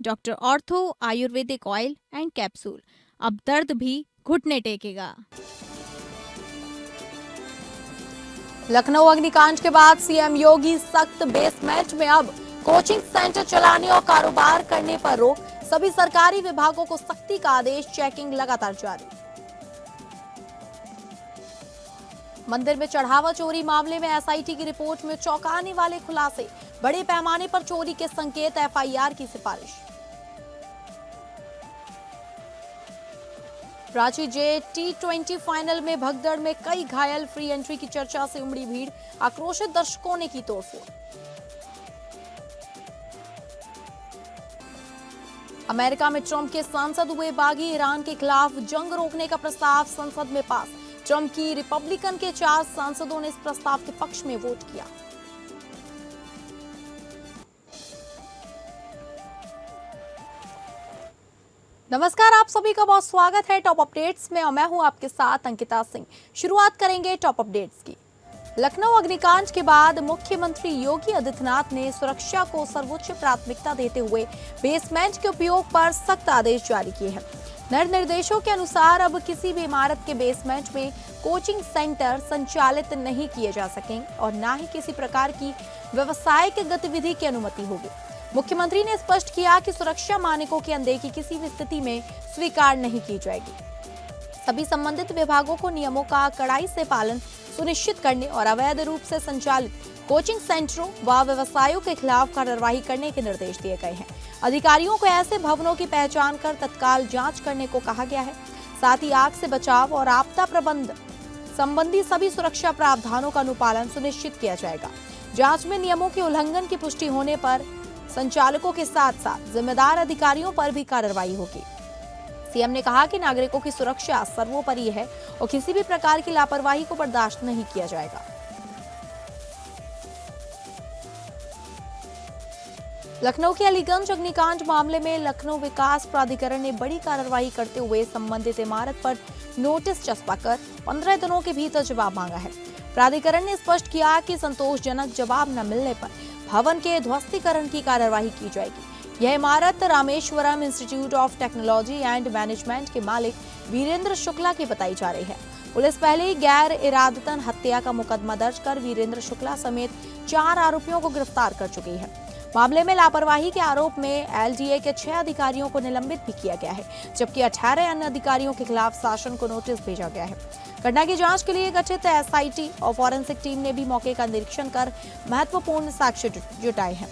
Doctor ortho Ayurvedic oil and capsule. अब दर्द भी घुटने टेकेगा। लखनऊ अग्निकांड के बाद सीएम योगी सख्त, बेसमेंट में अब कोचिंग सेंटर चलाने और कारोबार करने पर रोक। सभी सरकारी विभागों को सख्ती का आदेश, चेकिंग लगातार जारी। मंदिर में चढ़ावा चोरी मामले में एसआईटी की रिपोर्ट में चौंकाने वाले खुलासे, बड़े पैमाने पर चोरी के संकेत, एफआईआर की सिफारिश। रांची जे T20 फाइनल में भगदड़ में कई घायल, फ्री एंट्री की चर्चा से उमड़ी भीड़, आक्रोशित दर्शकों ने की तोड़फोड़। अमेरिका में ट्रंप के सांसद हुए बागी, ईरान के खिलाफ जंग रोकने का प्रस्ताव संसद में पास। ट्रंप की रिपब्लिकन के 4 सांसदों ने इस प्रस्ताव के पक्ष में वोट किया। नमस्कार, आप सभी का बहुत स्वागत है टॉप अपडेट्स में और मैं हूं आपके साथ अंकिता सिंह। शुरुआत करेंगे टॉप अपडेट्स की। लखनऊ अग्निकांड के बाद मुख्यमंत्री योगी आदित्यनाथ ने सुरक्षा को सर्वोच्च प्राथमिकता देते हुए बेसमेंट के उपयोग पर सख्त आदेश जारी किए हैं। नए निर्देशों के अनुसार अब किसी भी इमारत के बेसमेंट में कोचिंग सेंटर संचालित नहीं किए जा सकेंगे और न ही किसी प्रकार की व्यावसायिक गतिविधि की अनुमति होगी। मुख्यमंत्री ने स्पष्ट किया कि सुरक्षा मानकों की अनदेखी किसी भी स्थिति में स्वीकार नहीं की जाएगी। सभी संबंधित विभागों को नियमों का कड़ाई से पालन सुनिश्चित करने और अवैध रूप से संचालित कोचिंग सेंटरों व व्यवसायों के खिलाफ कार्रवाई करने के निर्देश दिए गए हैं। अधिकारियों को ऐसे भवनों की पहचान कर तत्काल जांच करने को कहा गया है। साथ ही आग से बचाव और आपदा प्रबंधन संबंधी सभी सुरक्षा प्रावधानों का अनुपालन सुनिश्चित किया जाएगा। जांच में नियमों के उल्लंघन की पुष्टि होने पर संचालकों के साथ साथ जिम्मेदार अधिकारियों पर भी कार्रवाई होगी। सीएम ने कहा कि नागरिकों की सुरक्षा सर्वोपरि है और किसी भी प्रकार की लापरवाही को बर्दाश्त नहीं किया जाएगा। लखनऊ के अलीगंज अग्निकांड मामले में लखनऊ विकास प्राधिकरण ने बड़ी कार्रवाई करते हुए संबंधित इमारत पर नोटिस चस्पाकर 15 दिनों के भीतर जवाब मांगा है। प्राधिकरण ने स्पष्ट किया कि संतोषजनक जवाब न मिलने पर भवन के ध्वस्तीकरण की कार्रवाई की जाएगी। यह इमारत Rameswaram institute of technology and management के मालिक वीरेंद्र शुक्ला की बताई जा रही है। पुलिस पहले ही गैर इरादतन हत्या का मुकदमा दर्ज कर वीरेंद्र शुक्ला समेत 4 आरोपियों को गिरफ्तार कर चुकी है। मामले में लापरवाही के आरोप में एलडीए के 6 अधिकारियों को निलंबित भी किया गया है, जबकि 18 अन्य अधिकारियों के खिलाफ शासन को नोटिस भेजा गया है। घटना की जांच के लिए गठित एसआईटी और फॉरेंसिक टीम ने भी मौके का निरीक्षण कर महत्वपूर्ण साक्ष्य जुटाए हैं।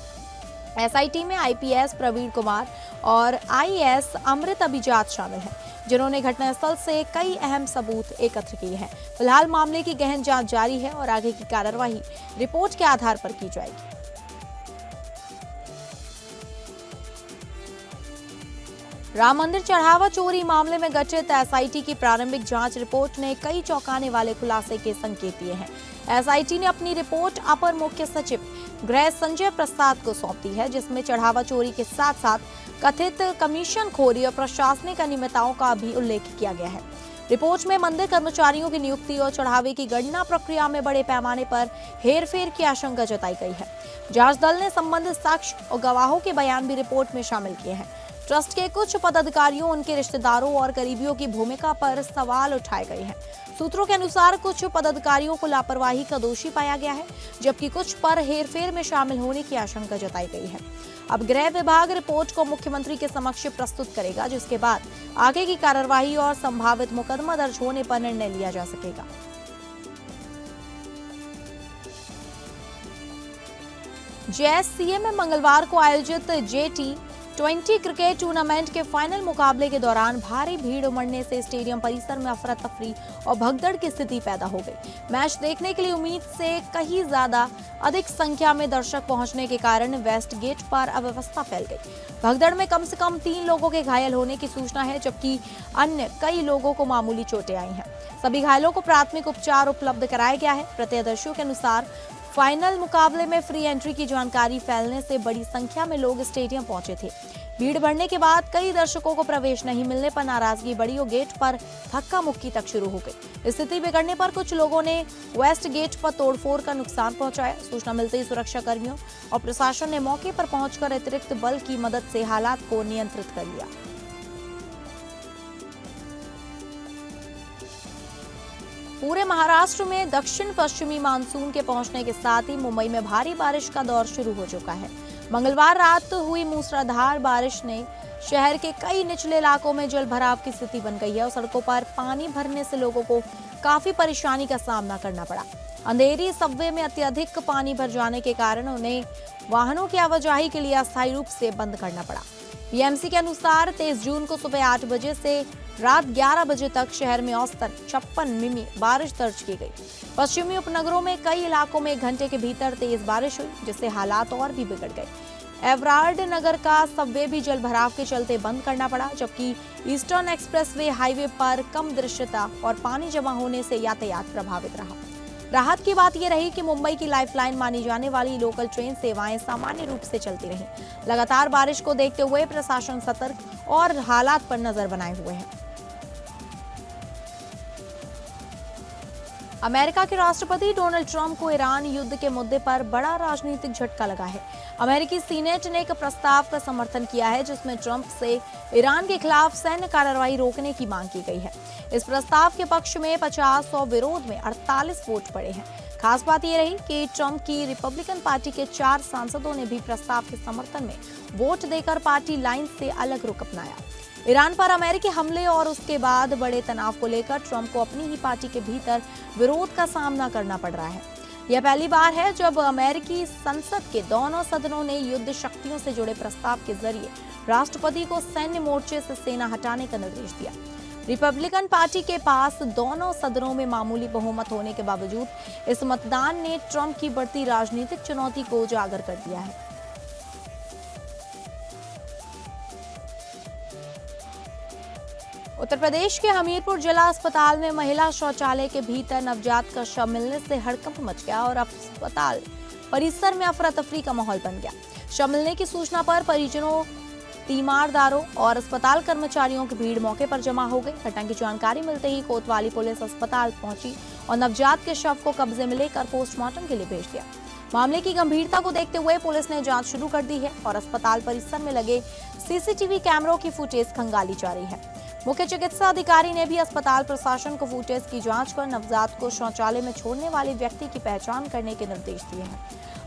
एसआईटी में आईपीएस प्रवीण कुमार और आईएएस अमृत अभिजात शामिल हैं, जिन्होंने घटनास्थल से कई अहम सबूत एकत्र किए हैं। फिलहाल मामले की गहन जांच जारी है और आगे की कार्रवाई रिपोर्ट के आधार पर की जाएगी। राम मंदिर चढ़ावा चोरी मामले में गठित एसआईटी की प्रारंभिक जांच रिपोर्ट ने कई चौंकाने वाले खुलासे के संकेत दिए हैं। एसआईटी ने अपनी रिपोर्ट अपर मुख्य सचिव गृह संजय प्रसाद को सौंप दी है, जिसमें चढ़ावा चोरी के साथ साथ कथित कमीशन खोरी और प्रशासनिक अनियमितताओं का भी उल्लेख किया गया है। रिपोर्ट में मंदिर कर्मचारियों की नियुक्ति और चढ़ावे की गणना प्रक्रिया में बड़े पैमाने पर हेरफेर की आशंका जताई गई है। जांच दल ने संबंधित साक्ष्य और गवाहों के बयान भी रिपोर्ट में शामिल किए हैं। ट्रस्ट के कुछ पदाधिकारियों, उनके रिश्तेदारों और करीबियों की भूमिका पर सवाल उठाए गए हैं। सूत्रों के अनुसार कुछ पदाधिकारियों को लापरवाही का दोषी पाया गया है, जबकि कुछ पर हेरफेर में शामिल होने की आशंका जताई गई है। अब गृह विभाग रिपोर्ट को मुख्यमंत्री के समक्ष प्रस्तुत करेगा, जिसके बाद आगे की कार्रवाई और संभावित मुकदमा दर्ज होने पर निर्णय लिया जा सकेगा। जेएससीए में मंगलवार को आयोजित J20 क्रिकेट टूर्नामेंट के फाइनल मुकाबले के दौरान भारी भीड़ उमड़ने से स्टेडियम परिसर में अफरा तफरी और भगदड़ की स्थिति पैदा हो गई। मैच देखने के लिए उम्मीद से कहीं ज्यादा अधिक संख्या में दर्शक पहुंचने के कारण वेस्ट गेट पर अव्यवस्था फैल गई। भगदड़ में कम से कम 3 लोगों के घायल होने की सूचना है, जबकि अन्य कई लोगों को मामूली चोटें आई हैं। सभी घायलों को प्राथमिक उपचार उपलब्ध कराया गया है। प्रत्यक्षदर्शियों के अनुसार फाइनल मुकाबले में फ्री एंट्री की जानकारी फैलने से बड़ी संख्या में लोग स्टेडियम पहुंचे थे। भीड़ बढ़ने के बाद कई दर्शकों को प्रवेश नहीं मिलने पर नाराजगी बढ़ी और गेट पर धक्का मुक्की तक शुरू हो गई। स्थिति बिगड़ने पर कुछ लोगों ने वेस्ट गेट पर तोड़फोड़ का नुकसान पहुंचाया। सूचना मिलते ही सुरक्षा कर्मियों और प्रशासन ने मौके पर पहुंचकर अतिरिक्त बल की मदद से हालात को नियंत्रित कर लिया। पूरे महाराष्ट्र में दक्षिण पश्चिमी मानसून के पहुंचने के साथ ही मुंबई में भारी बारिश का दौर शुरू हो चुका है। मंगलवार रात हुई मूसलाधार बारिश ने शहर के कई निचले इलाकों में जल भराव की स्थिति बन गई है और सड़कों पर पानी भरने से लोगों को काफी परेशानी का सामना करना पड़ा। अंधेरी सबवे में अत्यधिक पानी भर जाने के कारण उन्हें वाहनों की आवाजाही के लिए अस्थायी रूप से बंद करना पड़ा। पीएमसी के अनुसार 23 जून को सुबह 8 बजे से रात 11 बजे तक शहर में औसतन 56 मिमी बारिश दर्ज की गई। पश्चिमी उपनगरों में कई इलाकों में 1 घंटे के भीतर तेज बारिश हुई, जिससे हालात और भी बिगड़ गए। एवरार्ड नगर का सबवे भी जल भराव के चलते बंद करना पड़ा, जबकि ईस्टर्न एक्सप्रेसवे हाईवे पर कम दृश्यता और पानी जमा होने से यातायात प्रभावित रहा। राहत की बात यह रही कि मुंबई की लाइफलाइन मानी जाने वाली लोकल ट्रेन सेवाएं सामान्य रूप से चलती रहीं। लगातार बारिश को देखते हुए प्रशासन सतर्क और हालात पर नजर बनाए हुए है। अमेरिका के राष्ट्रपति डोनाल्ड ट्रंप को ईरान युद्ध के मुद्दे पर बड़ा राजनीतिक झटका लगा है। अमेरिकी सीनेट ने एक प्रस्ताव का समर्थन किया है, जिसमें ट्रंप से ईरान के खिलाफ सैन्य कार्रवाई रोकने की मांग की गई है। इस प्रस्ताव के पक्ष में 50 और विरोध में 48 वोट पड़े हैं। खास बात यह रही कि ट्रंप की रिपब्लिकन पार्टी के 4 सांसदों ने भी प्रस्ताव के समर्थन में वोट देकर पार्टी लाइन से अलग रुख अपनाया। ईरान पर अमेरिकी हमले और उसके बाद बड़े तनाव को लेकर ट्रंप को अपनी ही पार्टी के भीतर विरोध का सामना करना पड़ रहा है। यह पहली बार है जब अमेरिकी संसद के दोनों सदनों ने युद्ध शक्तियों से जुड़े प्रस्ताव के जरिए राष्ट्रपति को सैन्य मोर्चे से सेना हटाने का निर्देश दिया। रिपब्लिकन पार्टी के पास दोनों सदनों में मामूली बहुमत होने के बावजूद इस मतदान ने ट्रंप की बढ़ती राजनीतिक चुनौती को उजागर कर दिया है। उत्तर प्रदेश के हमीरपुर जिला अस्पताल में महिला शौचालय के भीतर नवजात का शव मिलने से हड़कंप मच गया और अस्पताल परिसर में अफरा तफरी का माहौल बन गया। शव मिलने की सूचना पर परिजनों, तीमारदारों और अस्पताल कर्मचारियों की भीड़ मौके पर जमा हो गई। घटना की जानकारी मिलते ही कोतवाली पुलिस अस्पताल पहुंची और नवजात के शव को कब्जे में लेकर पोस्टमार्टम के लिए भेज दिया। मामले की गंभीरता को देखते हुए पुलिस ने जांच शुरू कर दी है और अस्पताल परिसर में लगे सीसीटीवी कैमरों की फुटेज खंगाली जा रही है। मुख्य चिकित्सा अधिकारी ने भी अस्पताल प्रशासन को फुटेज की जांच कर नवजात को शौचालय में छोड़ने वाले व्यक्ति की पहचान करने के निर्देश दिए हैं।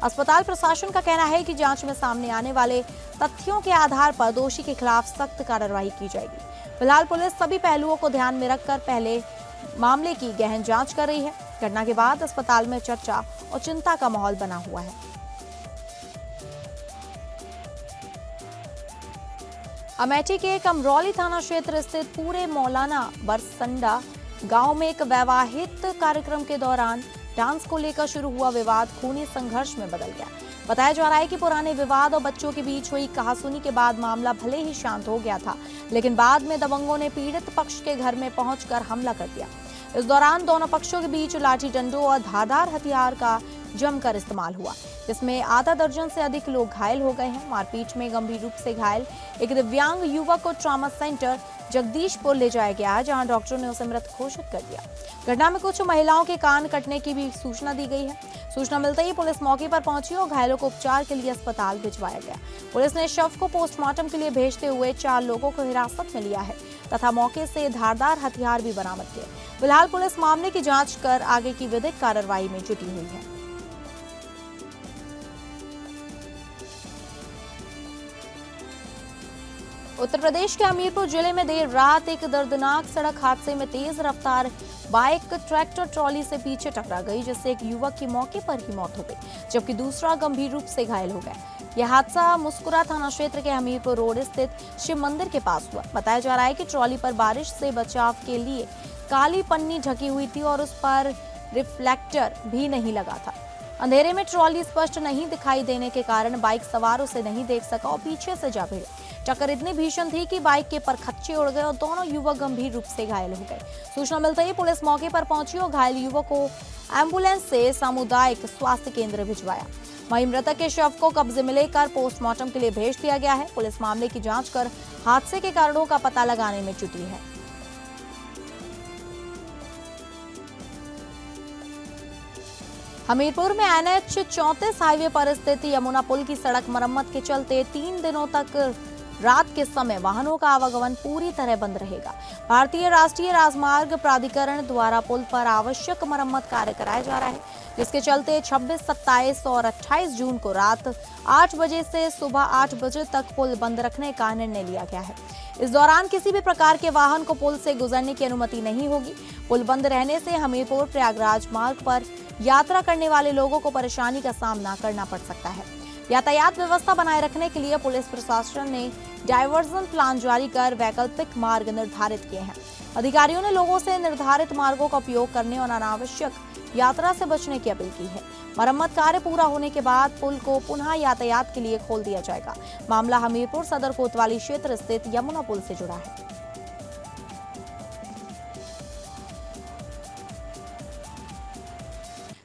अस्पताल प्रशासन का कहना है कि जांच में सामने आने वाले तथ्यों के आधार पर दोषी के खिलाफ सख्त कार्रवाई की जाएगी। फिलहाल पुलिस सभी पहलुओं को ध्यान में रखकर पहले मामले की गहन जांच कर रही है। घटना के बाद अस्पताल में चर्चा और चिंता का माहौल बना हुआ है। अमेठी के कमरौली थाना क्षेत्र स्थित पूरे मौलाना बरसंडा गांव में एक वैवाहिक कार्यक्रम के दौरान डांस को लेकर शुरू हुआ विवाद खूनी संघर्ष में बदल गया। बताया जा रहा है कि पुराने विवाद और बच्चों के बीच हुई कहासुनी के बाद मामला भले ही शांत हो गया था, लेकिन बाद में दबंगों ने पीड़ित पक्ष के घर में पहुंचकर हमला कर दिया। इस दौरान दोनों पक्षों के बीच लाठी डंडों और धारदार हथियार का जमकर इस्तेमाल हुआ, जिसमें आधा दर्जन से अधिक लोग घायल हो गए हैं। मारपीट में गंभीर रूप से घायल एक दिव्यांग युवक को ट्रॉमा सेंटर जगदीशपुर ले जाया गया, जहां डॉक्टरों ने उसे मृत घोषित कर दिया। घटना में कुछ महिलाओं के कान कटने की भी सूचना दी गई है। सूचना मिलते ही पुलिस मौके पर पहुंची और घायलों को उपचार के लिए अस्पताल भिजवाया गया। पुलिस ने शव को पोस्टमार्टम के लिए भेजते हुए 4 लोगों को हिरासत में लिया है तथा मौके से धारदार हथियार भी बरामद किए। फिलहाल पुलिस मामले की जांच कर आगे की विधिक कार्रवाई में जुटी हुई है। उत्तर प्रदेश के हमीरपुर जिले में देर रात एक दर्दनाक सड़क हादसे में तेज रफ्तार बाइक ट्रैक्टर ट्रॉली से पीछे टकरा गई, जिससे एक युवक की मौके पर ही मौत हो गई, जबकि दूसरा गंभीर रूप से घायल हो गया। यह हादसा मुस्कुरा थाना क्षेत्र के हमीरपुर रोड स्थित शिव मंदिर के पास हुआ। बताया जा रहा है कि ट्रॉली पर बारिश से बचाव के लिए काली पन्नी ढकी हुई थी और उस पर रिफ्लेक्टर भी नहीं लगा था। अंधेरे में ट्रॉली स्पष्ट नहीं दिखाई देने के कारण बाइक सवार उसे नहीं देख सका और पीछे से जा भिड़े। टक्कर इतनी भीषण थी कि बाइक के परखच्चे उड़ गए और दोनों युवक गंभीर रूप से घायल हो गए। सूचना मिलते ही पुलिस मौके पर पहुंची और घायल युवक को एम्बुलेंस से सामुदायिक स्वास्थ्य केंद्र भिजवाया। वहीं मृतक के शव को कब्जे में लेकर पोस्टमार्टम के लिए भेज दिया गया है। पुलिस मामले की जांच कर हादसे के कारणों का पता लगाने में जुटी है। हमीरपुर में NH 34 हाईवे पर स्थित यमुना पुल की सड़क मरम्मत के चलते 3 दिनों तक रात के समय वाहनों का आवागमन पूरी तरह बंद रहेगा। भारतीय राष्ट्रीय राजमार्ग प्राधिकरण द्वारा पुल पर आवश्यक मरम्मत कार्य कराया जा रहा है, जिसके चलते 26, 27 और 28 जून को रात 8 बजे से सुबह 8 बजे तक पुल बंद रखने का निर्णय लिया गया है। इस दौरान किसी भी प्रकार के वाहन को पुल से गुजरने की अनुमति नहीं होगी। पुल बंद रहने से हमीरपुर प्रयागराज मार्ग पर यात्रा करने वाले लोगों को परेशानी का सामना करना पड़ सकता है। यातायात व्यवस्था बनाए रखने के लिए पुलिस प्रशासन ने डायवर्जन प्लान जारी कर वैकल्पिक मार्ग निर्धारित किए हैं। अधिकारियों ने लोगों से निर्धारित मार्गों का उपयोग करने और अनावश्यक यात्रा से बचने की अपील की है। मरम्मत कार्य पूरा होने के बाद पुल को पुनः यातायात के लिए खोल दिया जाएगा। मामला हमीरपुर सदर कोतवाली क्षेत्र स्थित यमुना पुल से जुड़ा है।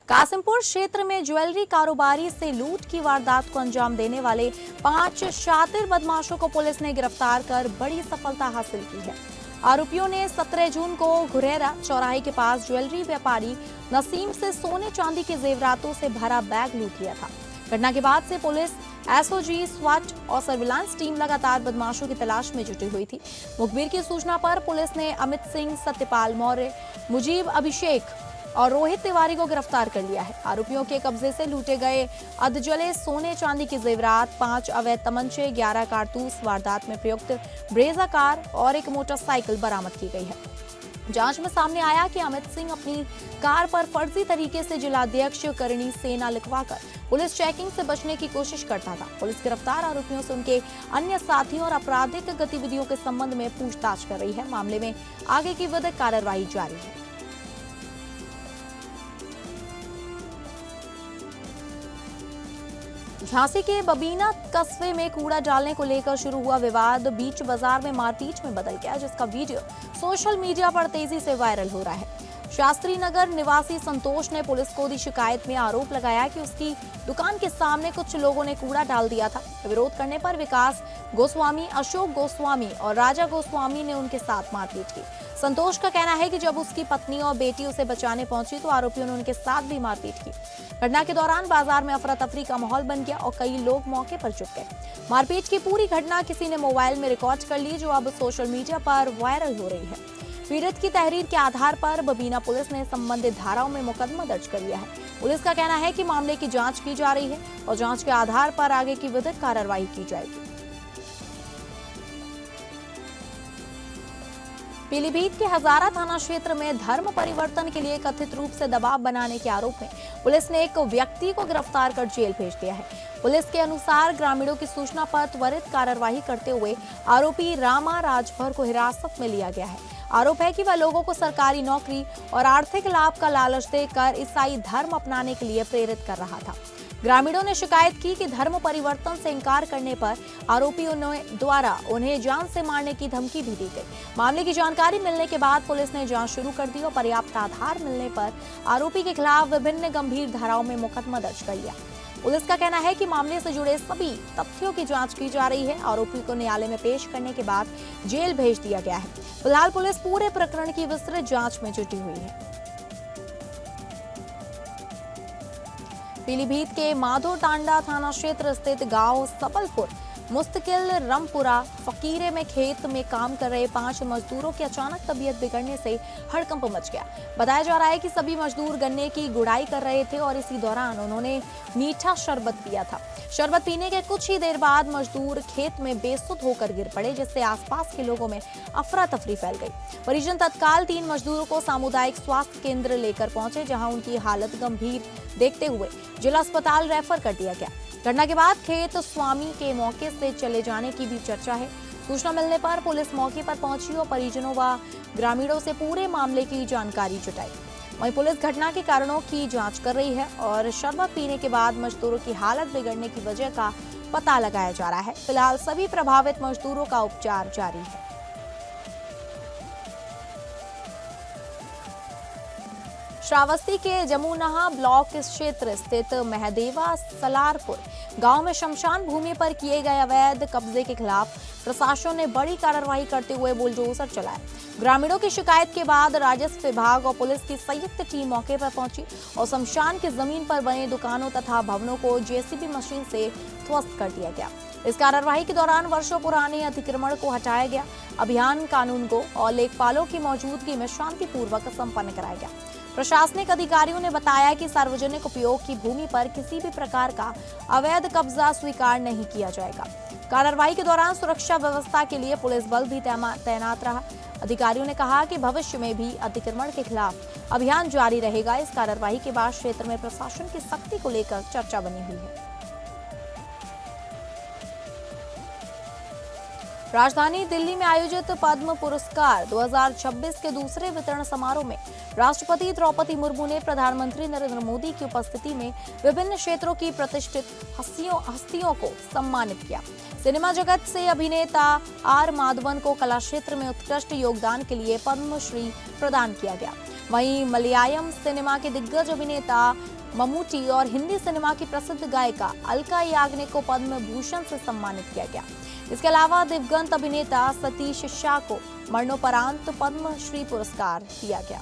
कासिमपुर क्षेत्र में ज्वेलरी कारोबारी से लूट की वारदात को अंजाम देने वाले 5 शातिर बदमाशों को पुलिस ने गिरफ्तार कर बड़ी सफलता हासिल की है। आरोपियों ने 17 जून को घुरेरा चौराहे के पास ज्वेलरी व्यापारी नसीम से सोने चांदी के जेवरातों से भरा बैग लूट लिया था। घटना के बाद से पुलिस, SOG, SWAT और सर्विलांस टीम लगातार बदमाशों की तलाश में जुटी हुई थी। मुखबिर की सूचना पर पुलिस ने अमित सिंह, सत्यपाल मौर्य, मुजीब अभिषेक और रोहित तिवारी को गिरफ्तार कर लिया है। आरोपियों के कब्जे से लूटे गए अधजले सोने चांदी के जेवरात, 5 अवैध तमंचे, 11 कारतूस, वारदात में प्रयुक्त ब्रेजा कार और एक मोटरसाइकिल बरामद की गई है। जांच में सामने आया कि अमित सिंह अपनी कार पर फर्जी तरीके से जिलाध्यक्ष करणी सेना लिखवाकर पुलिस चेकिंग से बचने की कोशिश करता था। पुलिस गिरफ्तार आरोपियों से उनके अन्य साथियों और आपराधिक गतिविधियों के संबंध में पूछताछ कर रही है। मामले में आगे की विधिक कार्रवाई जारी है। झांसी के बबीना कस्बे में कूड़ा डालने को लेकर शुरू हुआ विवाद बीच बाजार में मारपीट में बदल गया, जिसका वीडियो सोशल मीडिया पर तेजी से वायरल हो रहा है। शास्त्री नगर निवासी संतोष ने पुलिस को दी शिकायत में आरोप लगाया कि उसकी दुकान के सामने कुछ लोगों ने कूड़ा डाल दिया था। विरोध करने पर विकास गोस्वामी, अशोक गोस्वामी और राजा गोस्वामी ने उनके साथ मारपीट की। संतोष का कहना है कि जब उसकी पत्नी और बेटी उसे बचाने पहुंची तो आरोपियों ने उनके साथ भी मारपीट की। घटना के दौरान बाजार में अफरा तफरी का माहौल बन गया और कई लोग मौके पर जुट गए। मारपीट की पूरी घटना किसी ने मोबाइल में रिकॉर्ड कर ली, जो अब सोशल मीडिया पर वायरल हो रही है। पीड़ित की तहरीर के आधार पर बबीना पुलिस ने संबंधित धाराओं में मुकदमा दर्ज कर लिया है। पुलिस का कहना है कि मामले की जांच की जा रही है और जांच के आधार पर आगे की विधिक कार्रवाई की जाएगी। पीलीभीत के हजारा थाना क्षेत्र में धर्म परिवर्तन के लिए कथित रूप से दबाव बनाने के आरोप में पुलिस ने एक व्यक्ति को गिरफ्तार कर जेल भेज दिया है। पुलिस के अनुसार ग्रामीणों की सूचना पर त्वरित कार्रवाई करते हुए आरोपी रामा राजभर को हिरासत में लिया गया है। आरोप है कि वह लोगों को सरकारी नौकरी और आर्थिक लाभ का लालच देकर ईसाई धर्म अपनाने के लिए प्रेरित कर रहा था। ग्रामीणों ने शिकायत की कि धर्म परिवर्तन से इनकार करने पर आरोपियों द्वारा उन्हें जान से मारने की धमकी भी दी गई। मामले की जानकारी मिलने के बाद पुलिस ने जांच शुरू कर दी और पर्याप्त आधार मिलने पर आरोपी के खिलाफ विभिन्न गंभीर धाराओं में मुकदमा दर्ज कर लिया। पुलिस का कहना है कि मामले से जुड़े सभी तथ्यों की जांच की जा रही है। आरोपी को न्यायालय में पेश करने के बाद जेल भेज दिया गया है। फिलहाल पुलिस पूरे प्रकरण की विस्तृत जांच में जुटी हुई है। पीलीभीत के माधो टांडा थाना क्षेत्र स्थित गांव सबलपुर मुस्तकिल रमपुरा फकीरे में खेत में काम कर रहे 5 मजदूरों की अचानक तबीयत बिगड़ने से हड़कंप मच गया। बताया जा रहा है कि सभी मजदूर गन्ने की गुड़ाई कर रहे थे और इसी दौरान उन्होंने मीठा शरबत पिया था। शरबत पीने के कुछ ही देर बाद मजदूर खेत में बेसुध होकर गिर पड़े, जिससे आसपास के लोगों में अफरा तफरी फैल गई। परिजन तत्काल 3 मजदूरों को सामुदायिक स्वास्थ्य केंद्र लेकर पहुंचे, जहां उनकी हालत गंभीर देखते हुए जिला अस्पताल रेफर कर दिया गया। घटना के बाद खेत स्वामी के मौके से चले जाने की भी चर्चा है। सूचना मिलने पर पुलिस मौके पर पहुंची और परिजनों व ग्रामीणों से पूरे मामले की जानकारी जुटाई। वहीं पुलिस घटना के कारणों की जांच कर रही है और शरबत पीने के बाद मजदूरों की हालत बिगड़ने की वजह का पता लगाया जा रहा है। फिलहाल सभी प्रभावित मजदूरों का उपचार जारी है। श्रावस्ती के जमुनाहा ब्लॉक क्षेत्र स्थित महदेवा सलारपुर गांव में शमशान भूमि पर किए गए अवैध कब्जे के खिलाफ प्रशासन ने बड़ी कार्रवाई करते हुए बुलडोजर चलाया। ग्रामीणों की शिकायत के बाद राजस्व विभाग और पुलिस की संयुक्त टीम मौके पर पहुंची और शमशान की जमीन पर बने दुकानों तथा भवनों को जेसीबी मशीन से ध्वस्त कर दिया गया। इस कार्रवाई के दौरान वर्षों पुराने अतिक्रमण को हटाया गया। अभियान कानून को और लेखपालों की मौजूदगी में शांतिपूर्वक संपन्न कराया गया। प्रशासनिक अधिकारियों ने बताया कि सार्वजनिक उपयोग की भूमि पर किसी भी प्रकार का अवैध कब्जा स्वीकार नहीं किया जाएगा। कार्रवाई के दौरान सुरक्षा व्यवस्था के लिए पुलिस बल भी तैनात रहा। अधिकारियों ने कहा कि भविष्य में भी अतिक्रमण के खिलाफ अभियान जारी रहेगा। इस कार्रवाई के बाद क्षेत्र में प्रशासन की सख्ती को लेकर चर्चा बनी हुई है। राजधानी दिल्ली में आयोजित पद्म पुरस्कार 2026 के दूसरे वितरण समारोह में राष्ट्रपति द्रौपदी मुर्मू ने प्रधानमंत्री नरेंद्र मोदी की उपस्थिति में विभिन्न क्षेत्रों की प्रतिष्ठित हस्तियों को सम्मानित किया। सिनेमा जगत से अभिनेता आर माधवन को कला क्षेत्र में उत्कृष्ट योगदान के लिए पद्मश्री प्रदान किया गया। वहीं मलयालम सिनेमा के दिग्गज अभिनेता मम्मूटी और हिंदी सिनेमा की प्रसिद्ध गायिका अलका याग्निक को पद्म भूषण से सम्मानित किया गया। इसके अलावा दिवंगत अभिनेता सतीश शाह को मरणोपरांत पद्मश्री पुरस्कार दिया गया।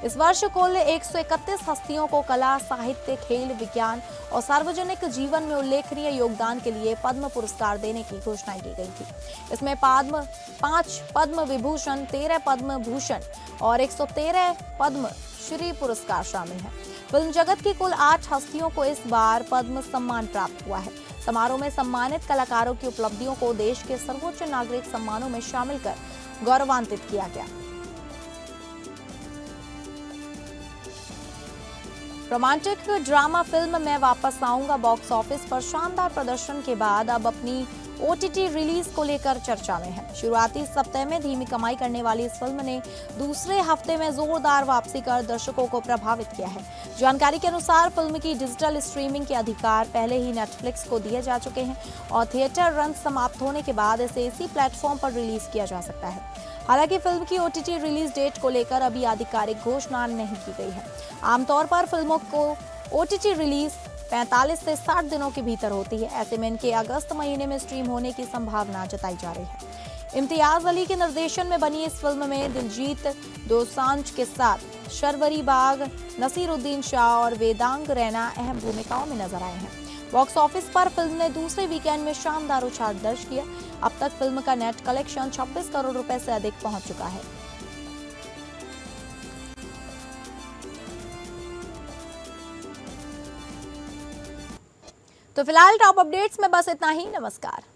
इस वर्ष कुल 131 हस्तियों को कला, साहित्य, खेल, विज्ञान और सार्वजनिक जीवन में उल्लेखनीय योगदान के लिए पद्म पुरस्कार देने की घोषणा की गई थी। इसमें 5 पद्म विभूषण, 13 पद्म भूषण और 113 पद्म श्री पुरस्कार शामिल हैं। फिल्म जगत की कुल 8 हस्तियों को इस बार पद्म सम्मान प्राप्त हुआ है। समारोह में सम्मानित कलाकारों की उपलब्धियों को देश के सर्वोच्च नागरिक सम्मानों में शामिल कर गौरवान्वित किया गया। रोमांटिक ड्रामा फिल्म मैं वापस आऊंगा बॉक्स ऑफिस पर शानदार प्रदर्शन के बाद अब अपनी ओटीटी रिलीज को लेकर चर्चा में है। शुरुआती सप्ताह में धीमी कमाई करने वाली इस फिल्म ने दूसरे हफ्ते में जोरदार वापसी कर दर्शकों को प्रभावित किया है। जानकारी के अनुसार फिल्म की डिजिटल स्ट्रीमिंग के अधिकार पहले ही नेटफ्लिक्स को दिए जा चुके हैं और थिएटर रन समाप्त होने के बाद इसे इसी प्लेटफॉर्म पर रिलीज किया जा सकता है। हालांकि फिल्म की ओटीटी रिलीज डेट को लेकर अभी आधिकारिक घोषणा नहीं की गई है। आमतौर पर फिल्मों को ओटीटी रिलीज 45 से 60 दिनों के भीतर होती है। ऐसे में इनके अगस्त महीने में स्ट्रीम होने की संभावना जताई जा रही है। इम्तियाज अली के निर्देशन में बनी इस फिल्म में दिलजीत दोसांझ के साथ शर्वरी बाग, नसीरुद्दीन शाह और वेदांग रैना अहम भूमिकाओं में नजर आए हैं। बॉक्स ऑफिस पर फिल्म ने दूसरे वीकेंड में शानदार उछाल दर्ज किया। अब तक फिल्म का नेट कलेक्शन 26 करोड़ रुपए से अधिक पहुंच चुका है। तो फिलहाल टॉप अपडेट्स में बस इतना ही। नमस्कार।